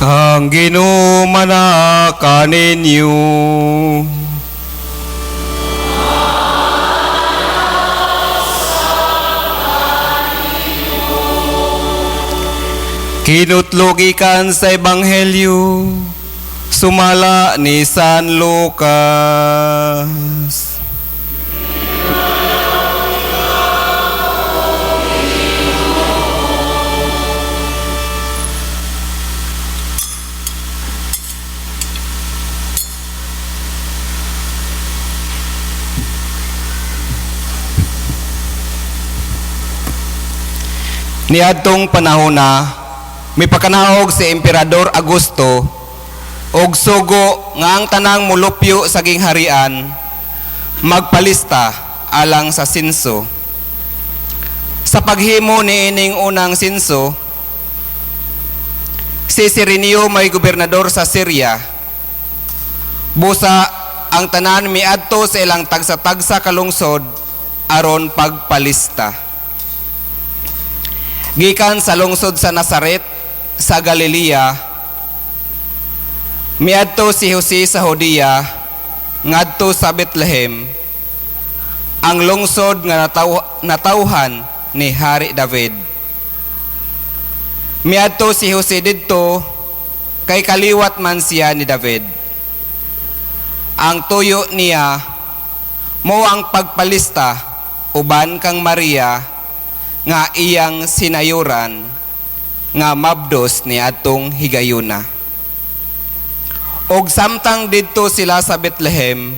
Ang ginumana kaninyo. Kinutlogikan sa Ebanghelyo, sumala ni San Lucas. Niadtong panahon na, may pakanahog si Emperador Augusto og sugo nga ang tanang mulupyo sa gingharian magpalista alang sa sinso. Sa paghimo ni ining unang sinso, si Cirenio may gobernador sa Syria. Busa ang tanan miadto sa ilang tagsa-tagsa kalungsod aron pagpalista. Gikan sa lungsod sa Nazaret sa Galilea, miadto si Jose sa Judea ngadto sa Bethlehem, ang lungsod nga natawhan ni Hari David. Miadto si Jose didto kay kaliwat man siya ni David. Ang tuyo niya mo ang pagpalista uban kang Maria nga iyang sinayuran nga mabdos ni atong higayuna. Og samtang didto sila sa Bethlehem,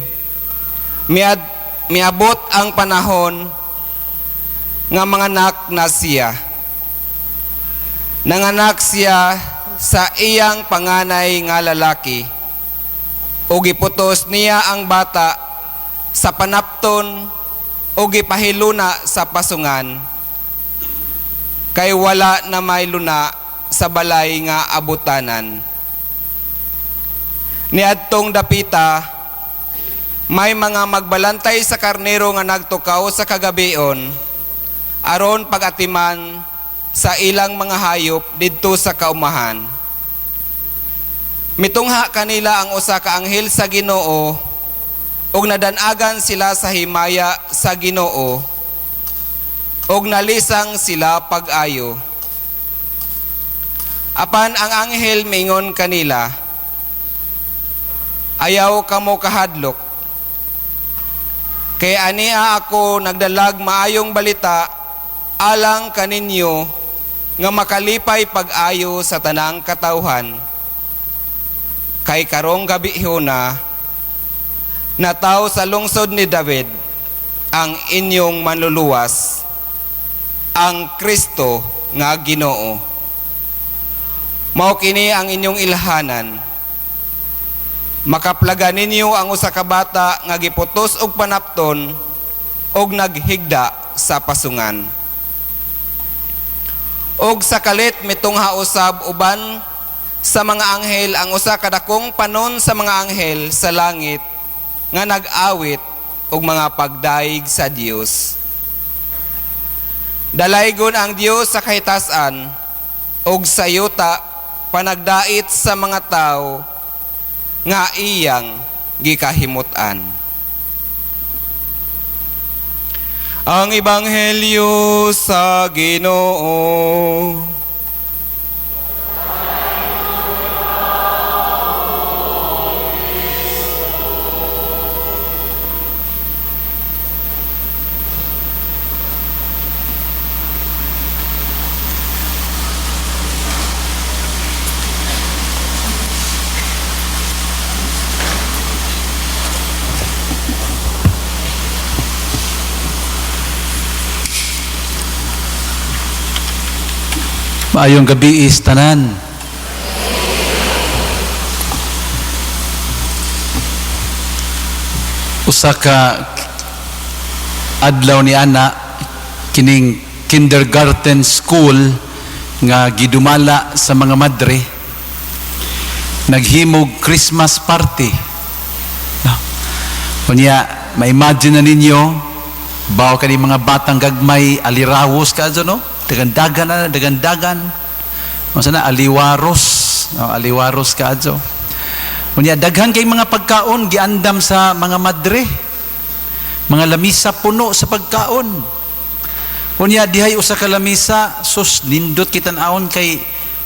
miabot ang panahon nga manganak na siya. Nanganak siya sa iyang panganay nga lalaki, ug iputos niya ang bata sa panapton ug ipahiluna sa pasungan, kay wala na may luna sa balay nga abutanan. Niadtong dapita, may mga magbalantay sa karnero nga nagtukaw sa kagabion aron pagatiman sa ilang mga hayop didto sa kaumahan. Mitungha kanila ang usa ka anghel sa Ginoo ug nadanagan sila sa himaya sa Ginoo ug nalisang sila pag-ayo. Apan ang anghel mingon kanila, ayaw kamo kahadlok, kay ania ako nagdalag maayong balita alang kaninyo nga makalipay pag-ayo sa tanang katawhan. Kay karong gabi na nataw sa lungsod ni David ang inyong manluluwas, ang Kristo nga Ginoo. Mao kini ang inyong ilhanan. Makaplagan ninyo ang usa ka bata nga giputos og panapton og naghigda sa pasungan. Og sa kalit mitungha usab uban sa mga anghel ang usa ka dakong panon sa mga anghel sa langit nga nag-awit og mga pagdaig sa Dios. Dalaygon ang Dios sa kahitasan og sayuta panagdait sa mga tao nga iyang gikahimutan. Ang Ebanghelyo sa Ginoo. Maayong gabi is tanan. Usa ka adlaw ni ana kining kindergarten school nga gidumala sa mga madre, naghimog Christmas party. Kunya, ma-imagine na ninyo, bawa ka ni mga batang gagmay, alirawos ka dyan, no? Dagandagan na, dagandagan. Masa na, aliwaros. aliwaros kaadto. Unya daghan kay mga pagkaon giandam sa mga madre. Mga lamisa puno sa pagkaon. Unya dihay usa ka lamisa, sus nindot kitan-aon kay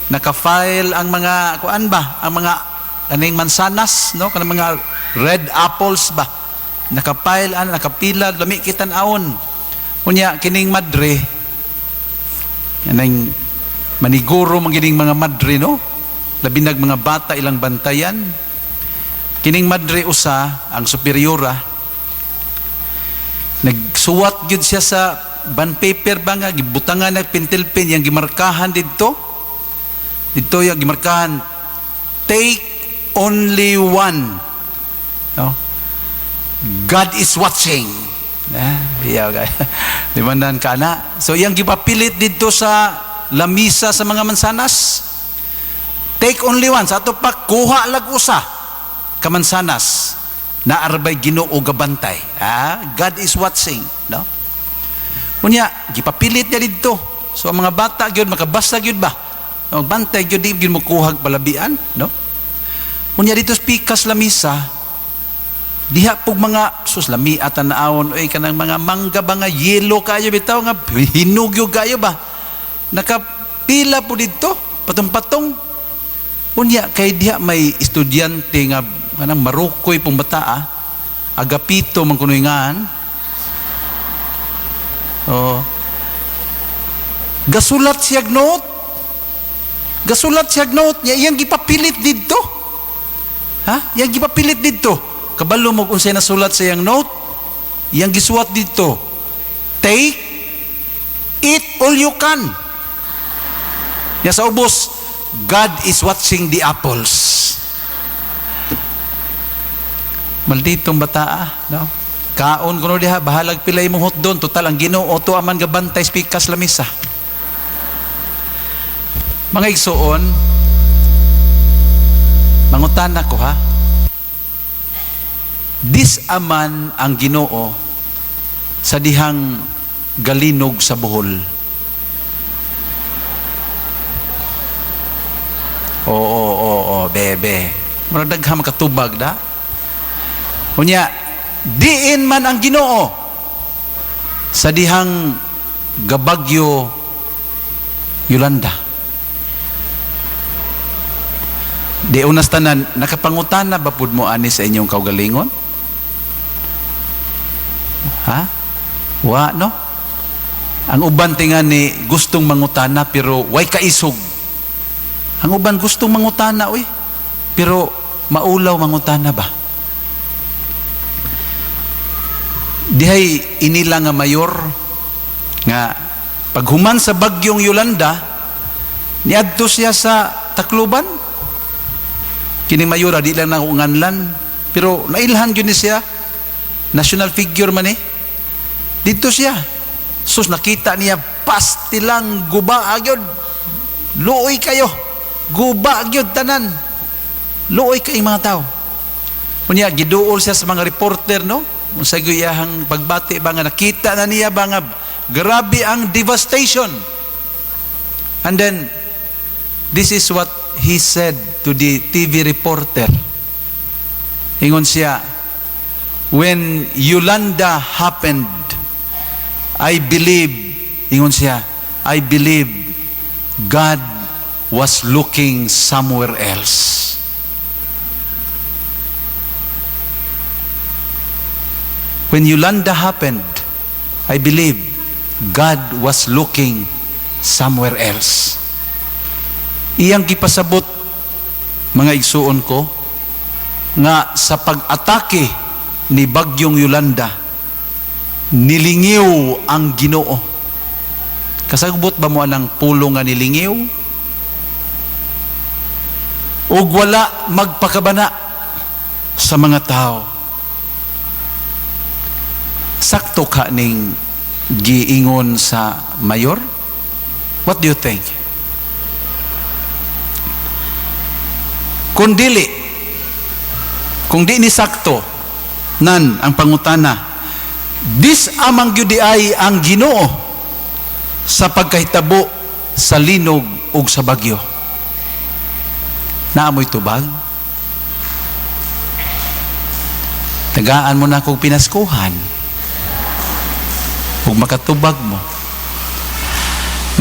naka-file ang mga kuan ba, ang mga kaning mansanas, no, kanang mga red apples ba. Naka-file nakapila lami kitan-aon. Unya kining madre yanang maniguro magining mga madre, no, labi nag mga bata ilang bantayan. Kining madre usa ang superiora nagsuwat gyud siya sa bond paper ba nga gibutangan ng pentel-pen yang gimarkahan didto yung gimarkahan take only one, no, God is watching. Yeah, okay. Di ba nan kana? So yang gipapilit dito sa lamisa sa mga mansanas, take only one. Sa ato pa kuha lag usa ka mansanas na arbay Ginoo gabantay. God is watching, no? Unya gipapilit niya dito. So ang mga bata gyud makabasa gyud ba? Magbantay gyud di gyud mo kuhag palabian, no? Unya dito pikas lamisa diha pug mga sus lami atan naawon oy kanang mga mangga ba nga yelo kayo bitaw nga hinugyo kayo ba nakapila po dito patong-patong. Unya kay diha may estudyante nga kanang marukoy pong bata agapito man kuno ngan gasulat siya note niya iyang gipapilit didto iyang gipapilit didto kabalo mo kung sa'yo nasulat sa iyang note iyang gisuwat didto take eat all you can niya sa ubos God is watching the apples. Malditong bata no? Kaon kuno diha bahalag pilay mong hotdon total ang Ginoo to aman gabantay pikas lamisa. Mga igsoon mangutan ako disaman ang Ginoo sa dihang galinog sa buhol. Oo, bebe. Murag daghang makatubag da. Unya, diin man ang Ginoo sa dihang gabagyo Yolanda. Di unas tanan, nakapangutana ba pud mo ani sa inyong kaugalingon? Wa, no? Ang uban tingan ni gustong mangutana pero way kaisog. Ang uban gustong mangutana, pero maulaw mangutana ba? Dihay inila nga mayor nga paghuman sa bagyong Yolanda niadto siya sa Tacloban. Kining mayor di lang ngunganlan pero nailhan gyud ni siya national figure man dito siya sus nakita niya pastilang guba gyud luoy kayo guba gyud tanan luoy kay mga tao unya giduol siya sa mga reporter, no, sa guyahang pagbati ba nga nakita na niya ba nga grabe ang devastation. And then this is what he said to the TV reporter. Ingon siya, when Yolanda happened, I believe God was looking somewhere else. When Yolanda happened, I believe God was looking somewhere else. Iyang gipasabot mga igsuon ko nga sa pag-atake ni bagyong Yolanda nilingiw ang Ginoo. Kasagbot ba mo anang pulong nga nilingiw? Ug wala magpakabana sa mga tao. Sakto ka ning giingon sa mayor? What do you think? Kung di ni sakto nan ang pangutana, disamang gyud ay ang Ginoo sa pagkahitabo sa linog ug sa bagyo. Naamoy tubag? Tagaan mo na kong pinaskuhan. Huwag makatubag mo.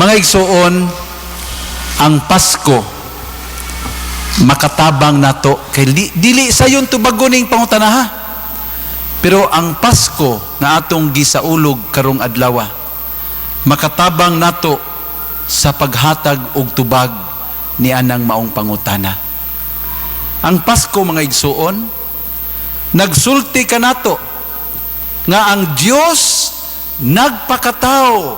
Mga igsuon, ang Pasko, makatabang nato kay dili sa yung tubagoning pangutanaha. Pero ang Pasko na atong gisaulog karong adlaw, makatabang nato sa paghatag og tubag ni anang maong pangutana. Ang Pasko, mga igsuon, nagsulti ka nato nga ang Dios nagpakatao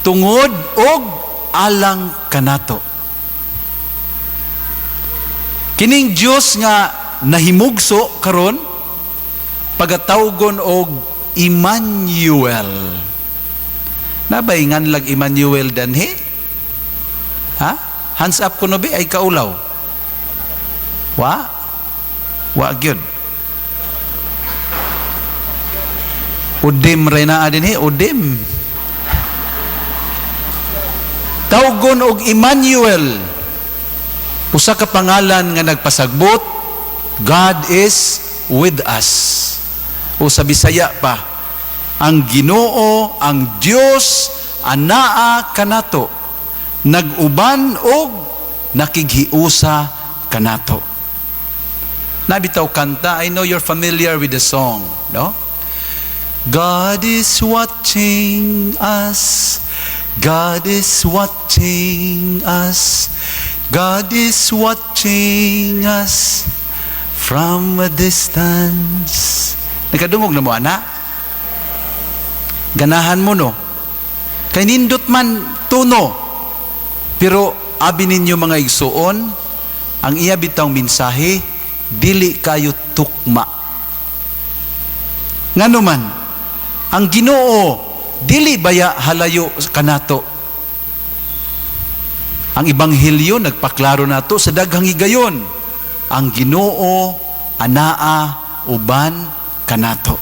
tungod og alang kanato. Kining Dios nga nahimugso karon pagatawgon og Emmanuel. Nabay nganlag Emmanuel danhi? Ha? Hands up kuno be ay kaulaw. Wa gyud. Udim rena adin udim. Tawgon og Emmanuel. Usa ka pangalan nga nagpasagbot, God is with us. O sa Bisaya pa, ang Ginoo, ang Dios anaa kanato, naguban og nakighiusa kanato. Nabitaw kanta, I know you're familiar with the song, no? God is watching us. God is watching us. God is watching us from a distance. Nagkadungog na mo, ana? Ganahan mo, no? Kay nindot man tuno. Pero abi ninyo mga igsuon, ang iya bitang mensahe, dili kayo tukma. Ngano man, ang Ginoo dili baya halayo kanato. Ang Ebanghelyo nagpaklaro nato sa daghang higayon. Ang Ginoo anaa uban kanato.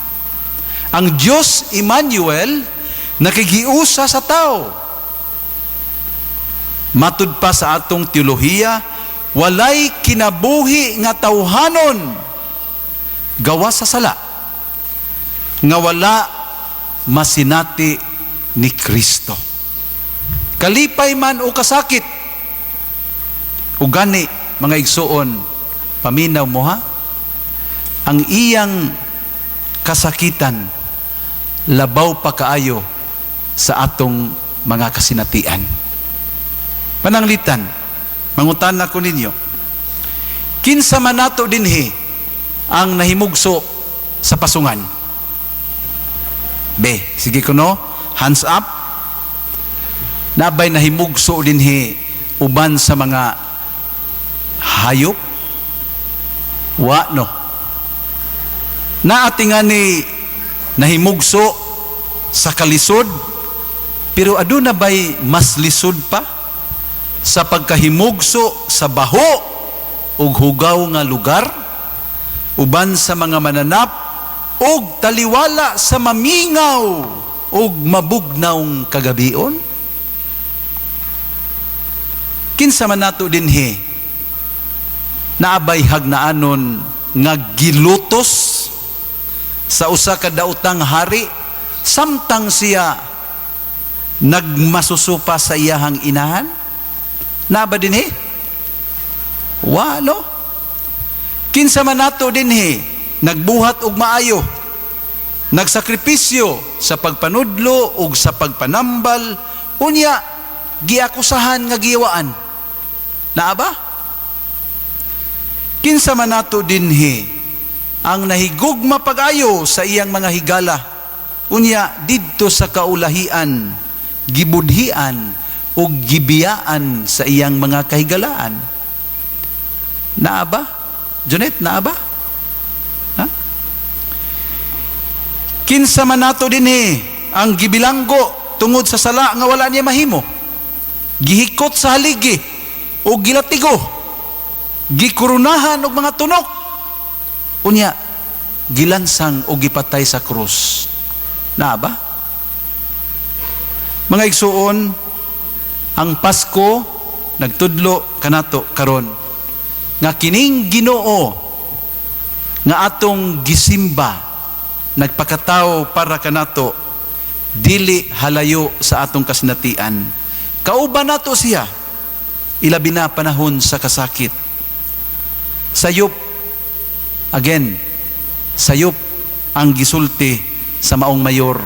Ang Dios Emmanuel nakigiusa sa tao. Matud pa sa atong teolohiya, walay kinabuhi nga tawhanon gawa sa sala nga wala masinati ni Kristo. Kalipay man o kasakit, o gani, mga igsuon, paminaw mo ha, ang iyang kasakitan, labaw pa kaayo sa atong mga kasinatian. Pananglitan, mangutan na ko ninyo, kinsa man nato dinhi ang nahimugso sa pasungan? Be, sige ko no, hands up. Nabay nahimugso dinhi uban sa mga hayop? Wa no. Naatingan ni nahimugso sa kalisod, pero aduna bay mas lisod pa sa pagkahimugso sa baho ug hugaw nga lugar uban sa mga mananap ug taliwala sa mamingaw ug mabugnaw kagabion? Kinsa man nato dinhi naabay hagnaanon nga gilutos sa usa ka daotang hari samtang siya nagmasusupa sa iyahang inahan? Naaba dinhi? Walo. Kinsa man nato dinhi nagbuhat og maayo, nagsakripisyo sa pagpanudlo ug sa pagpanambal, unya giakusahan nga giwaan? Naa ba? Kinsa man nato dinhi ang nahigugma pag-ayo sa iyang mga higala, unya didto sa kaulahian, gibudhian ug gibiyaan sa iyang mga kahigalaan? Naa ba? Janet, naa ba? Kinsa man nato dinhi ang gibilanggo tungod sa sala nga wala niya mahimo, gihikot sa haligi o gilatigo, gikurunahan og mga tunok, unya gilansang o gipatay sa krus? Naa ba? Mga igsuon, ang Pasko nagtudlo kanato karon nga kining Ginoo nga atong gisimba nagpakatao para kanato dili halayo sa atong kasinatian. Kauban nato siya ilabi na panahon sa kasakit. Sayop, again, sayop ang gisulti sa maong mayor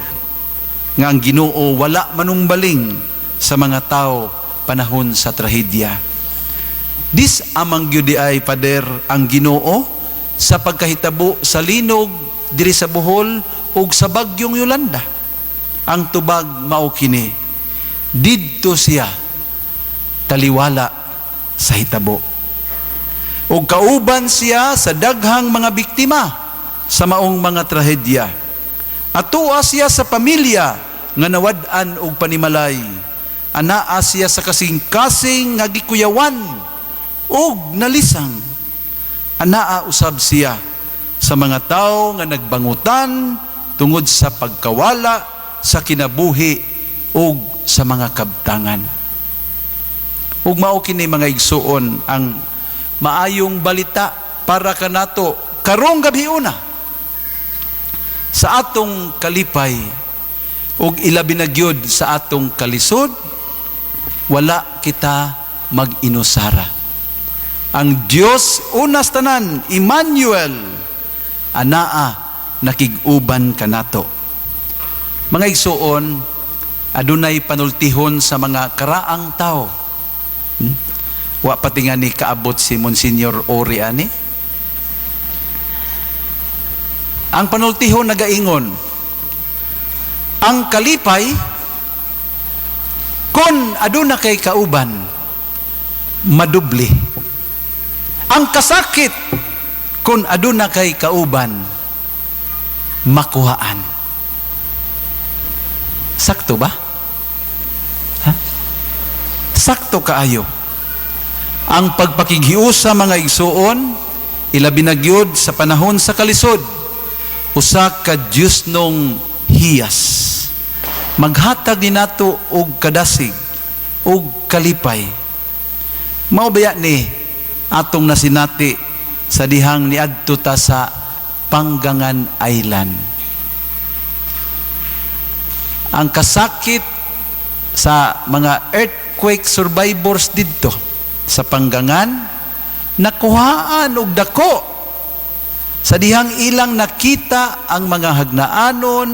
nga ang Ginoo wala manungbaling sa mga tao panahon sa trahedya. Dis amang gyud ay pader ang Ginoo sa pagkahitabo sa linog diri sa Bohol ug sa bagyong Yolanda. Ang tubag mao kini, didto siya taliwala sa hitabo. Ug kauban siya sa daghang mga biktima sa maong mga trahedya. Atuwa siya sa pamilya nga nawad-an og panimalay. Anaa siya sa kasing-kasing nga gikuyawan og nalisang. Anaa usab siya sa mga tao nga nagbangutan tungod sa pagkawala sa kinabuhi ug sa mga kabtangan. Ug mao kini mga igsuon ang maayong balita para kanato karong gabi una sa atong kalipay ug ilabi na gyud sa atong kalisod. Wala kita mag-inusara. Ang Dios unas tanan, Emmanuel, anaa nakig-uban kanato. Mga igsuon, adunay panultihon sa mga karaang tao. Wa pati nga ni kaabot si Monsignor Ori ani. Ang panultihon nagaingon, ang kalipay kon aduna kay kauban madubli. Ang kasakit kun aduna kay kauban makuhaan. Sakto ba? Ha? Sakto kaayo. Ang pagpakighiusa mga igsuon ilabi na gyud sa panahon sa kalisod usa ka Dios nung hiyas. Maghatag ni nato og kadasig og kalipay. Mao baya ni atong nasinati sa dihang niadto ta sa Panggangan Island. Ang kasakit sa mga earthquake survivors didto sa Panggangan nakuhaan og dako sa dihang ilang nakita ang mga hagnaanon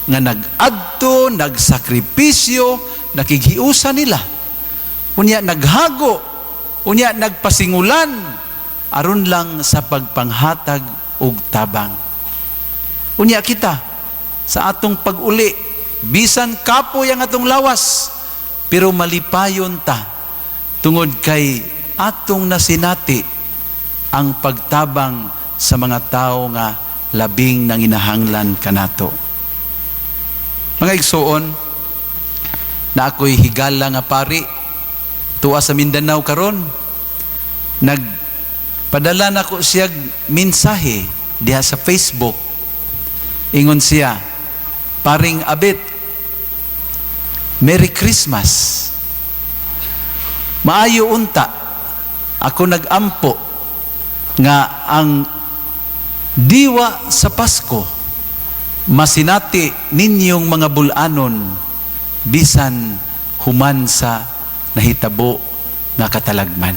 nga nag-adto, nagsakripisyo, nakighiusa nila. Unya naghago, unya nagpasingulan aron lang sa pagpanghatag og tabang. Unya kita sa atong pag-uli, bisan kapoy ang atong lawas, pero malipayon ta tungod kay atong nasinati ang pagtabang sa mga tao nga labing nanginahanglan kanato. Mga igsuon, na ako'y higala nga pari tuwa sa Mindanao karon, nagpadala na ko siya mensahe diha sa Facebook. Ingon siya, paring Abet, Merry Christmas. Maayo unta ako nagampo nga ang diwa sa Pasko masinati ninyong mga bulanon bisan human sa nahitabo nga katalagman.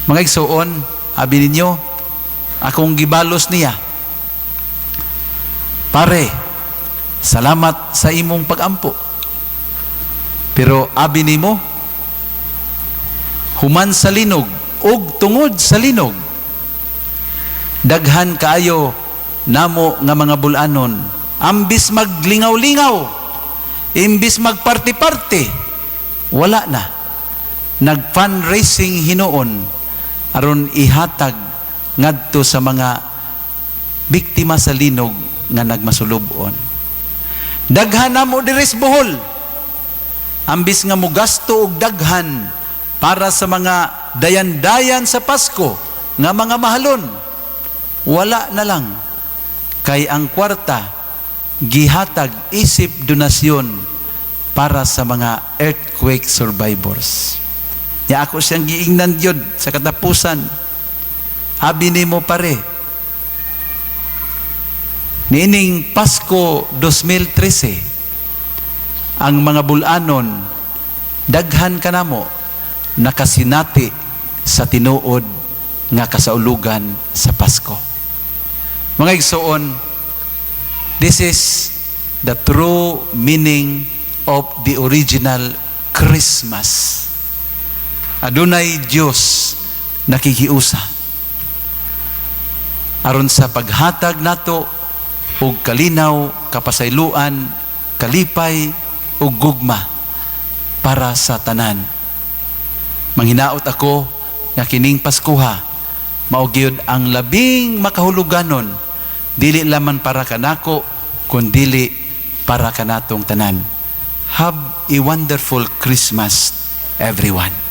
Mga igsuon, abi ninyo, akong gibalos niya, pare, salamat sa imong pagampo. Pero abi nimo, human sa linog ug tungod sa linog, daghan kaayo namo nga mga bulanon, ambis maglingaw-lingaw, imbis magparti-parti, wala na. Nag-fundraising hinuon aron ihatag ngadto sa mga biktima sa linog nga nagmasulubon. Daghan namo diri sa Bohol, ambis nga mugasto og daghan para sa mga dayan-dayan sa Pasko nga mga mahalon, wala na lang. Kay ang kwarta gihatag isip donasyon para sa mga earthquake survivors. Ya ako siyang giingnan gyud sa katapusan. Abi nimo pare. Niining Pasko 2013, ang mga bulanon, daghan kanamo nakasinati sa tinuod nga kasaulugan sa Pasko. Mga igsoon, this is the true meaning of the original Christmas. Adunay Dios nakikiusa aron sa paghatag nato og kalinaw, kapasayloan, kalipay ug gugma para sa tanan. Manghinaot ako nga kining Paskuha mao gyud ang labing makahuluganon, dili lamang para kanako kundi para kanatong tanan. Have a wonderful Christmas, everyone.